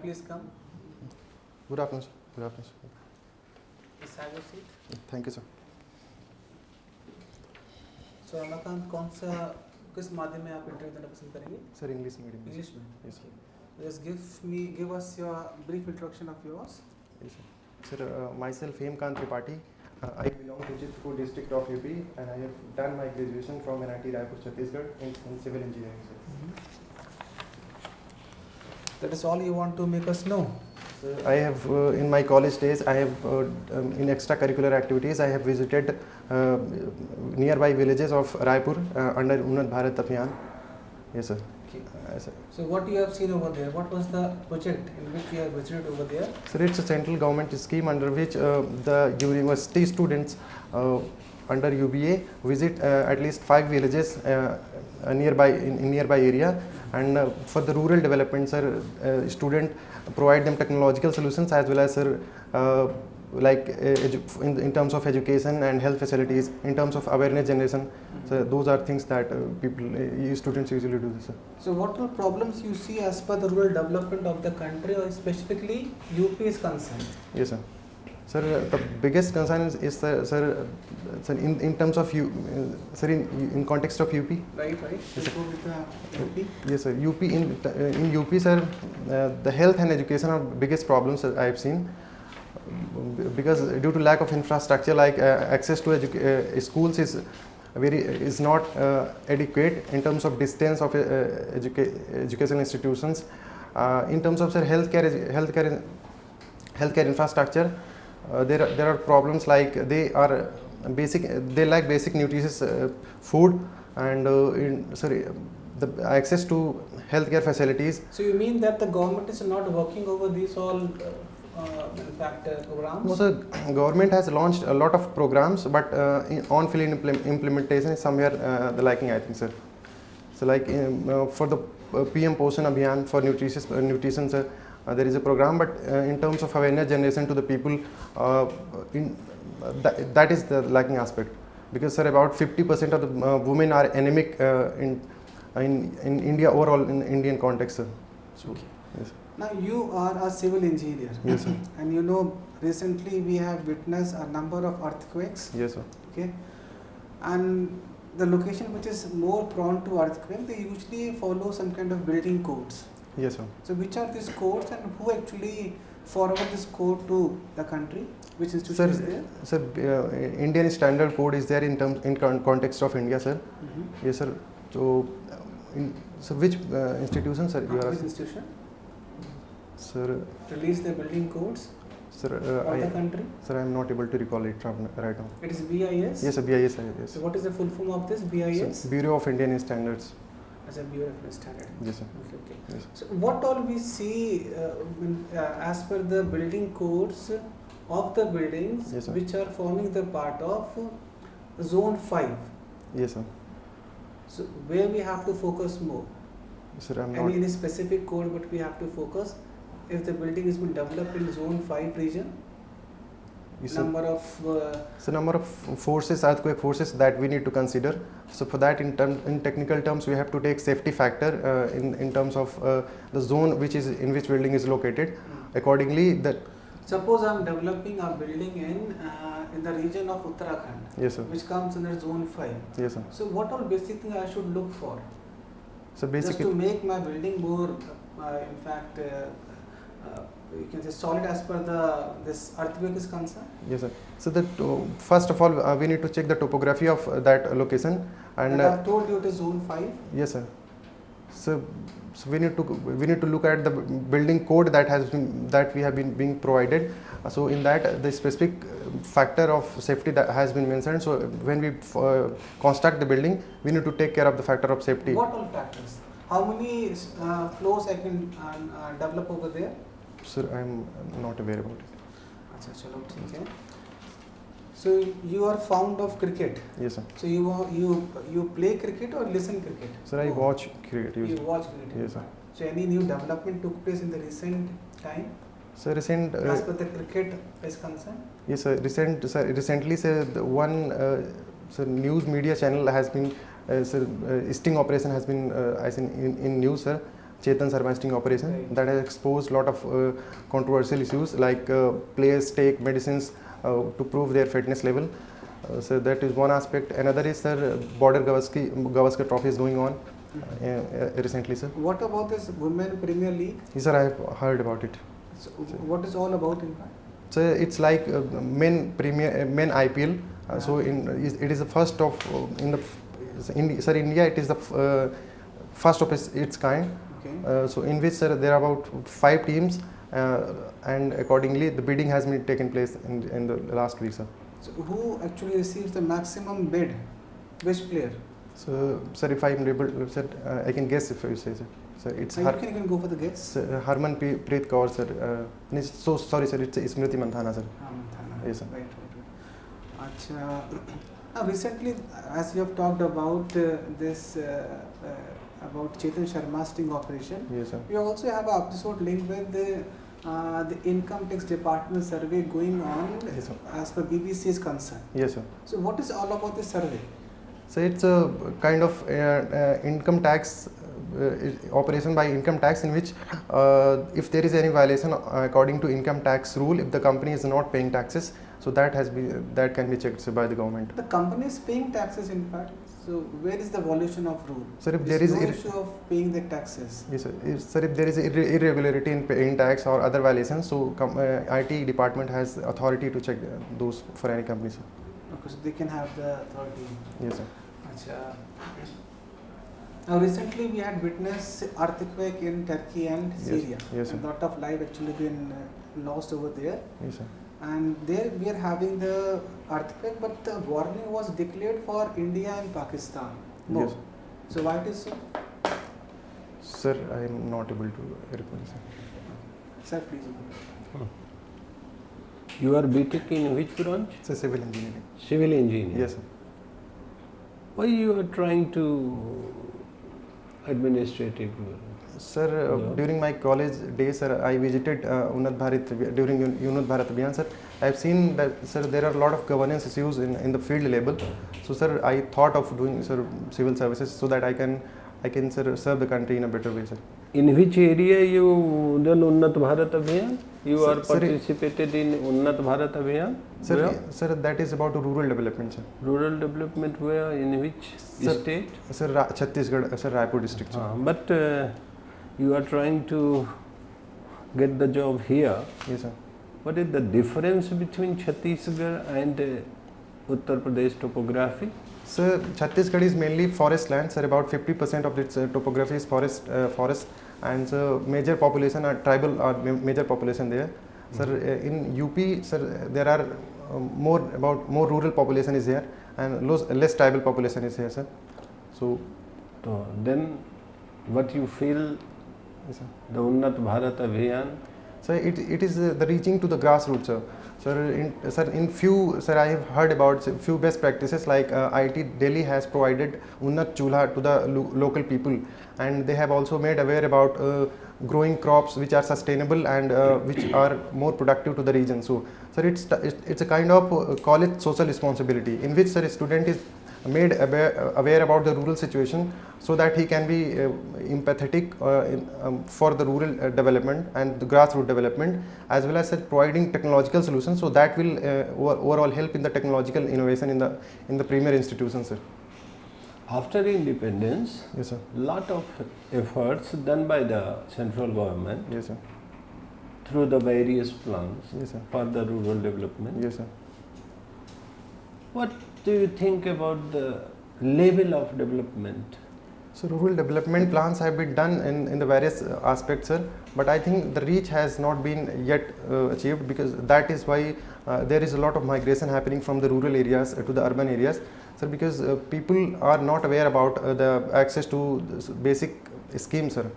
please come? Good afternoon, sir. Good afternoon, sir. Please have your seat. Thank you, sir. So Ramakant कौन सा किस माध्यम में आप इंटरव्यू देना पसंद करेंगे? Sir, English medium. English में. Yes, sir. Just give us your brief introduction of yours. Yes, sir. Sir, myself Hemkant Tripathi. I belong to Chitpur district of UP and I have done my graduation from NIT Raipur, Chhattisgarh in civil engineering, sir. That is all you want to make us know. Sir, I have in my college days I have in extracurricular activities I have visited nearby villages of Raipur under Unnat Bharat Abhiyan. Yes, sir. Okay. Sir. So what you have seen over there? What was the project in which you have visited over there? Sir, it's a central government scheme under which the university students under UBA visit at least 5 villages nearby in nearby area, and for the rural development, sir, student provide them technological solutions as well as, sir, like in terms of education and health facilities, in terms of awareness generation. So those are things that students usually do, sir. So what are problems you see as per the rural development of the country, or specifically UP is concerned? Yes, sir. Sir, the biggest concern is sir, in terms of sir, in context of UP. Right. Yes, Let's go with the UP. Yes, sir. UP in UP, sir, the health and education are biggest problems that I have seen, because due to lack of infrastructure, like access to schools is not adequate in terms of distance of educational institutions. In terms of, sir, healthcare infrastructure, there are problems like they lack basic nutritious food and the access to healthcare facilities. So you mean that the government is not working over these all programs? No, sir, government has launched a lot of programs, but on-field implementation is somewhere the lacking, I think, sir. So like for the PM Poshan Abhiyan for nutrition, sir, there is a program, but in terms of awareness generation to the people, that is the lacking aspect. Because, sir, about 50% of the women are anemic in India overall, in Indian context, sir. So, okay. Yes. Now you are a civil engineer. Yes, sir. And you know, recently we have witnessed a number of earthquakes. Yes, sir. Okay. And the location which is more prone to earthquake, they usually follow some kind of building codes. Yes, sir. So which are these codes and who actually forward this code to the country? Which institution is there? Sir, Indian Standard Code is there in context of India, sir. Yes, sir. So, so which institution, sir? You are which institution? Sir. Release the building codes. Sir, of the country? Sir, I am not able to recall it right now. It is BIS? Yes, sir, BIS. Yes. So what is the full form of this BIS? Sir, Bureau of Indian Standards. As a Bureau of Indian Standards. Yes, sir. Okay. Yes. So what all we see as per the building codes of the buildings, yes, which are forming the part of Zone 5? Yes, sir. So where we have to focus more? Sir, any specific code but we have to focus if the building has been developed in Zone 5 region? Yes, number of forces, earthquake forces that we need to consider. So for that, in technical terms, we have to take safety factor in terms of the zone in which building is located. Accordingly, that. Suppose I am developing a building in the region of Uttarakhand. Yes, sir. Which comes under Zone 5. Yes, sir. So what all basic thing I should look for? So basically, just to make my building more, in fact, you can say solid as per this earthquake is concerned? Yes, sir. So first of all, we need to check the topography of that location. And I have told you it is Zone 5. Yes, sir. So we need to look at the building code that we have been being provided. So in that, the specific factor of safety that has been mentioned. So when we construct the building, we need to take care of the factor of safety. What all factors? How many floors I can develop over there? Sir, I am not aware about it. Okay. So you are fond of cricket? Yes, sir. So you play cricket or listen cricket? Sir, I watch cricket. You watch cricket? Yes, sir. So any new development took place in the recent time? So recent. As per the cricket is concerned? Yes, sir. Recently, sir, one news media channel has been sting operation has been in news, sir. Chetan Sharma sting operation, Right. that has exposed lot of controversial issues like players take medicines to prove their fitness level. So that is one aspect. Another is sir, border Gavaskar trophy is going on recently, sir. What about this Women Premier League? Yes, sir, I have heard about it. So what is all about in fact? So it's like men IPL. So it is the first of sir, India it is the first of its kind. Okay. So in which sir, there are about 5 teams, and accordingly the bidding has been taken place in the last week, sir. So who actually receives the maximum bid? Which player? So sir, if I am able, sir, I can guess if I say, sir. Sir, it's You can go for the guess. sir, Harmanpreet Kaur, sir. So sorry, sir, it's Smriti Manthana, sir. Manthana. Yes, sir. Right. Achha. Recently, as you have talked about this about Chetan Sharma sting operation, Yes, sir. we also have an episode linked with the income tax department survey going on. Yes, sir. As per BBC is concerned. Yes, sir. So what is all about this survey? So it's a kind of income tax operation by income tax, in which if there is any violation according to income tax rule, if the company is not paying taxes, so that can be checked by the government. The company is paying taxes in fact. So where is the violation of rule? Sir, if There there is no issue of paying the taxes. yes, sir. If there is irregularity in paying tax or other violations, so IT department has authority to check those for any company, sir. Okay, so they can have the authority. Yes, sir. Achha. Now recently we had witnessed earthquake in Turkey and Syria. Yes, sir. A lot of life actually been lost over there. Yes, sir. And there we are having the earthquake, but the warning was declared for India and Pakistan. No. Yes. So why it is so? Sir, I am not able to reply, sir. Sir, please. You are BTech in which branch? It's a civil engineering. Civil engineering. Yes, sir. Why you are trying to administrative? Sir, Yeah. during my college days, sir, I visited Unnat Bharat during Unnat Bharat Abhiyan, sir. I have seen that, sir, there are a lot of governance issues in the field level. So, sir, I thought of doing, sir, civil services so that I can, sir, serve the country in a better way, sir. In which area you done Unnat Bharat Abhiyan? You Sir, are participated in Unnat Bharat Abhiyan? Sir, Where? sir, that is about rural development, sir. Rural development where? In which Sir, state? Sir, Chhattisgarh, sir, Raipur district, sir. But you are trying to get the job here. Yes, sir. What is the difference between Chhattisgarh and Uttar Pradesh topography? Sir, Chhattisgarh is mainly forest land, sir. About 50% of its topography is forest, and major population are tribal major population there. Sir, in UP, sir, there are more rural population is here, and less tribal population is here, sir. So then, what you feel yes, sir. the Unnat Bharat Abhiyan? So it is the reaching to the grassroots, sir. Sir, I have heard about few best practices like IT Delhi has provided Unnat Chulha to the local people, and they have also made aware about growing crops which are sustainable and which are more productive to the region. So, sir, it's a kind of college social responsibility in which, sir, a student is made aware about the rural situation so that he can be empathetic for the rural development and the grassroots development, as well as providing technological solutions, so that will overall help in the technological innovation in the premier institutions, sir. After independence, Yes, sir. lot of efforts done by the central government Yes, sir. through the various plans Yes, sir. for the rural development. Yes, sir. What do you think about the level of development? So rural development plans have been done in the various aspects, sir, but I think the reach has not been yet achieved, because that is why there is a lot of migration happening from the rural areas to the urban areas, sir, because people are not aware about the access to basic schemes, sir.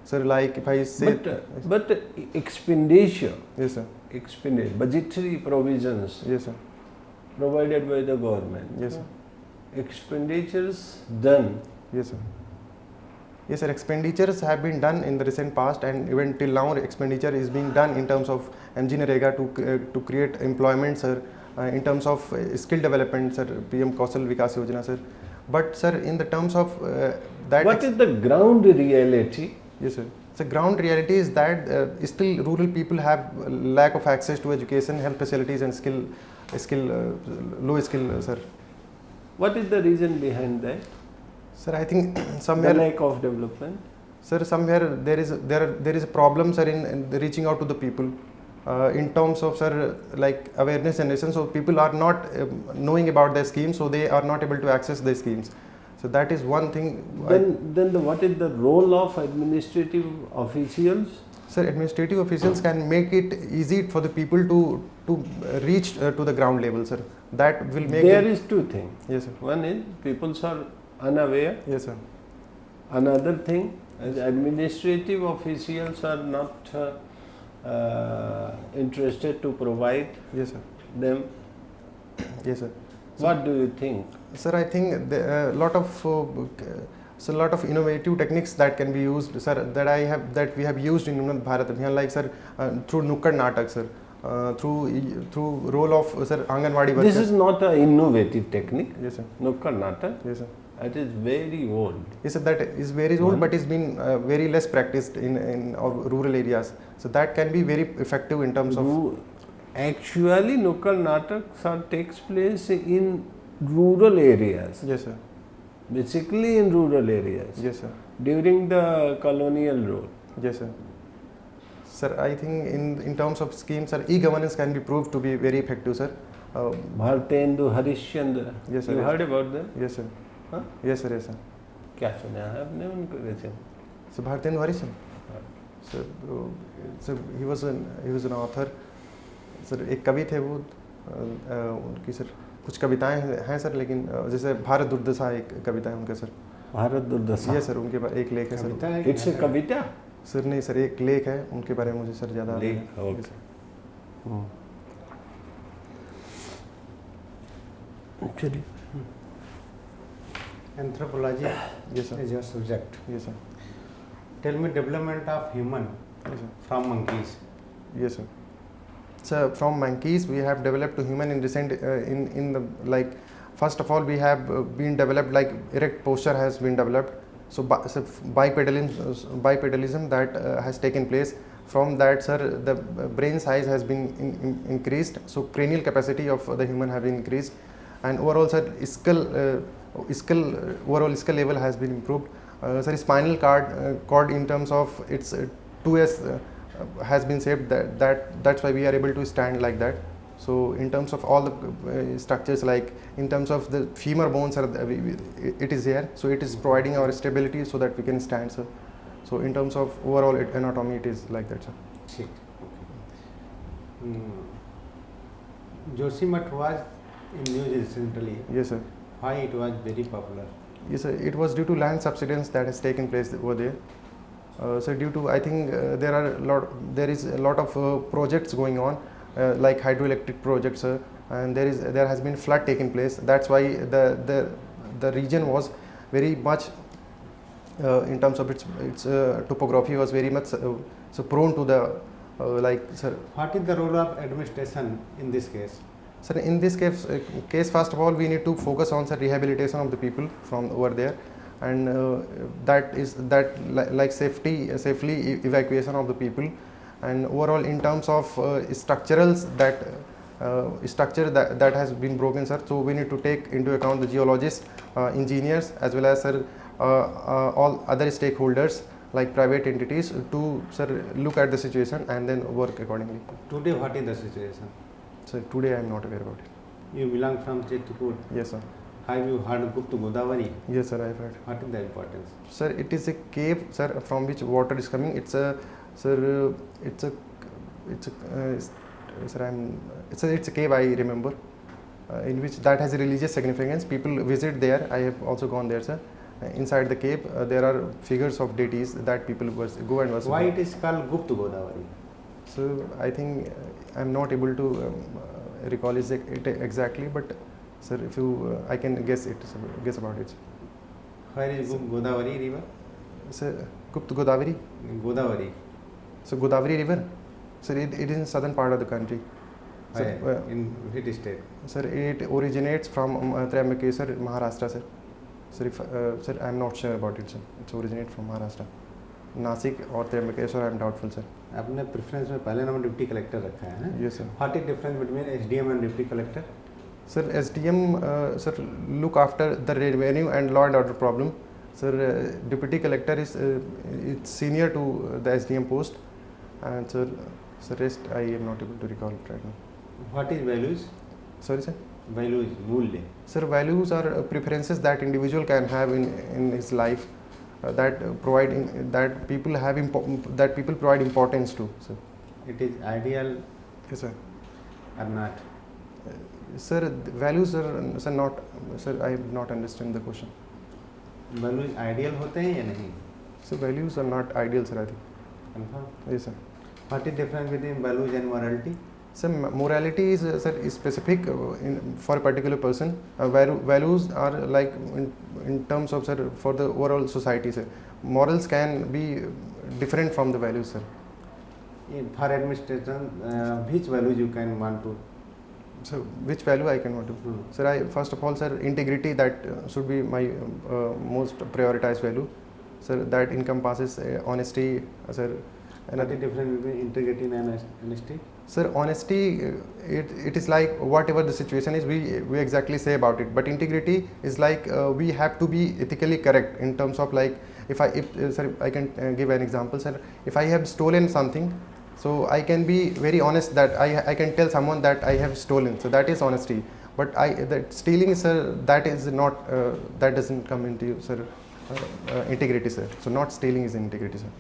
Sir, like if I say... But expenditure, Yes, sir. budgetary provisions Yes, sir. provided by the government. Yes, sir. Expenditures done. Yes, sir. Yes, sir. Expenditures have been done in the recent past, and even till now expenditure is being done in terms of MG Narega to create employment, sir, in terms of skill development, sir, PM Kaushal Vikas Yojana, sir. But, sir, in the terms of that... What is the ground reality Yes, sir. So ground reality is that still rural people have lack of access to education, health facilities, and low skill, sir. What is the reason behind that? Sir, I think The somewhere, lack of development. sir, somewhere there is a problem, sir, in reaching out to the people. In terms of, sir, like awareness generation, so people are not knowing about the schemes, so they are not able to access the schemes. So that is one thing. What is the role of administrative officials? Sir, administrative officials can make it easy for the people to reach to the ground level, sir. That will make There is two things. Yes, sir. One is people are unaware. Yes, sir. Another thing, as administrative officials are not interested to provide Yes, sir. them. Yes, sir. What do you think? Sir, I think a lot of innovative techniques that can be used, sir, that we have used in Unnat Bharat Abhiyan, like, sir, through Nukkad Natak, sir, through role of, sir, Anganwadi workers. This is not an innovative technique. Yes, sir. Nukkad Natak. Yes, sir. It is very old. Yes, sir, that is very old, but it's been very less practiced in our rural areas. So that can be very effective in terms of. Actually, Nukkad Natak takes place in rural areas. Yes, sir. Basically in rural areas. Yes, sir. During the colonial rule. Yes, sir. Sir, I think in terms of schemes, sir, e-governance can be proved to be very effective, sir. Bhartendu Harishchandra. Yes, sir. You Yes. heard about them? Yes, sir. Huh? Yes, sir. Yes, sir. क्या सुना है आपने उनको कैसे? So Bhartendu Harisan. So he was an author. Sir एक कवि थे वो, उनकी सर कुछ कविताएं हैं सर, लेकिन जैसे भारत दुर्दशा एक कविता है उनका, सर. भारत दुर्दशा. ये सर उनके बारे एक लेख है, sir. It's a Kavita. Sir नहीं सर, एक लेख है उनके बारे में, मुझे सर ज़्यादा लेख. ओके. चलिए. Anthropology Yes, sir. is your subject. Yes, sir. Tell me development of human Yes, sir. from monkeys. Yes, sir. So from monkeys we have developed to human in recent in the, like, first of all we have been developed, like erect posture has been developed. So bipedalism that has taken place. From that, sir, the brain size has been increased. So cranial capacity of the human have been increased, and overall, sir, overall skull level has been improved. Sir, spinal cord in terms of its 2S has been shaped. That's why we are able to stand like that. So in terms of all the structures, like in terms of the femur bones, it is here. So it is providing our stability so that we can stand, sir. So in terms of overall anatomy, it is like that, sir. Okay. Joshimath was in news recently. Yes, sir. Why it was very popular? Yes, sir. It was due to land subsidence that has taken place over there. So due to, I think there is a lot of projects going on, like hydroelectric projects, and there has been flood taking place. That's why the region was very much in terms of its topography was very much so prone to the like, sir. What is the role of administration in this case? Sir, in this case, first of all, we need to focus on, sir, rehabilitation of the people from over there, and safely evacuation of the people, and overall in terms of structurals structure that has been broken, sir. So we need to take into account the geologists, engineers, as well as, sir, all other stakeholders like private entities to, sir, look at the situation and then work accordingly. Today, what is the situation? So today I am not aware about it. You belong from Chetupur. Yes, sir. Have you heard Gupta Godavari? Yes, sir, I have heard. What is the importance? Sir, it is a cave, sir, from which water is coming. It's a, sir, it's a cave, I remember, in which that has a religious significance. People visit there. I have also gone there, sir. Inside the cave, there are figures of deities that people go and worship. Why it is called Gupta Godavari? So I think I am not able to recall it exactly, but sir, if you, I can guess about it. Where is Godavari river? Sir, Gupta Godavari. Godavari. So Godavari river, sir, it is in southern part of the country. Where? Sir, In which state? Sir, it originates from Prayagraj, Maharashtra, sir. Sir, I am not sure about it, sir. It originates from Maharashtra. Nashik और Trimbakeshwar I am doubtful sir. आपने preference में पहले number deputy collector रखा है ना? Yes, sir. What is difference between SDM and deputy collector? Sir, SDM sir look after the revenue and law and order problem. Sir, deputy collector is it's senior to the SDM post, and sir rest I am not able to recall it right now. What is values? Sorry sir. Values मूल्य. Sir, values are preferences that individual can have in his life that people provide importance to. Sir. It is ideal Yes sir. और not? Sir, values are sir not sir I have not understand the question. Values ideal होते हैं या नहीं? So values are not ideal sir I think. Confirm? Yes sir. What is difference between values and morality? Sir, morality is sir is specific for a particular person. Values are like in terms of sir for the overall society sir. Morals can be different from the values sir. For administration which values you can want to? So which value I can want to? Sir, I first of all sir integrity that should be my most prioritized value. Sir, that encompasses honesty sir. What is difference between integrity and honesty? Sir, honesty it is like whatever the situation is we exactly say about it, but integrity is like we have to be ethically correct in terms of like if sir I can give an example sir. If I have stolen something, so I can be very honest that I can tell someone that I have stolen, so that is honesty. But that stealing sir, that is not that doesn't come into sir integrity sir. So not stealing is integrity sir.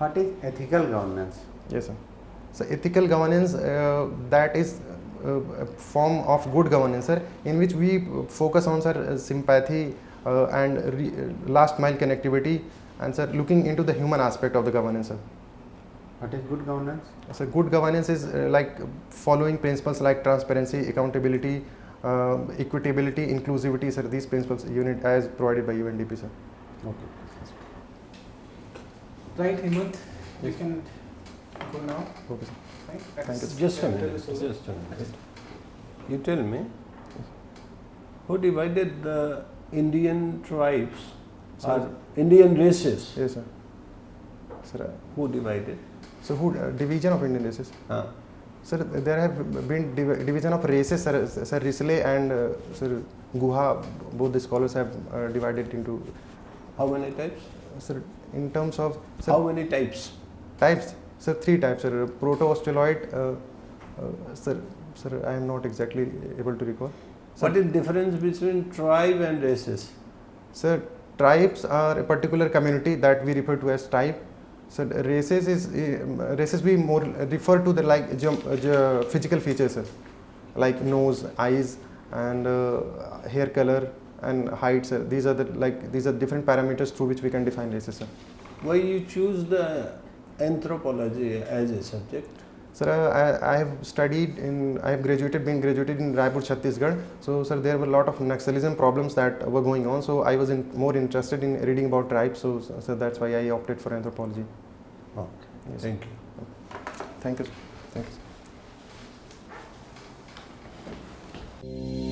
What is ethical governance? Yes sir. So ethical governance that is a form of good governance sir, in which we focus on sir sympathy and last mile connectivity, and sir looking into the human aspect of the governance sir. What is good governance? So good governance is like following principles like transparency, accountability, equitability, inclusivity sir. These principles unit as provided by UNDP sir. Okay. Right, Hemant, you can go now. Okay sir. Right? Thank you. Just a minute. Just a minute. You tell me, who divided the Indian tribes or Indian races? Yes sir. Sir, Who divided? so who division of Indian races? Huh. Sir, there have been division of races sir. Sir Risley and sir Guha, both the scholars have divided into. How many types? Sir, in terms of sir, How many types? types, sir, 3 types sir. Proto-Australoid sir I am not exactly able to recall. What is difference between tribe and races? Sir, tribes are a particular community that we refer to as tribe. So races we more refer to the like physical features sir, like nose, eyes, and hair color and height sir. These are different parameters through which we can define races sir. Why you choose the anthropology as a subject? Sir, I have graduated in Raipur, Chhattisgarh. So sir, there were a lot of Naxalism problems that were going on. So I was more interested in reading about tribes. So that's why I opted for anthropology. Okay. Yes. Thank you. Thank you. Thank you.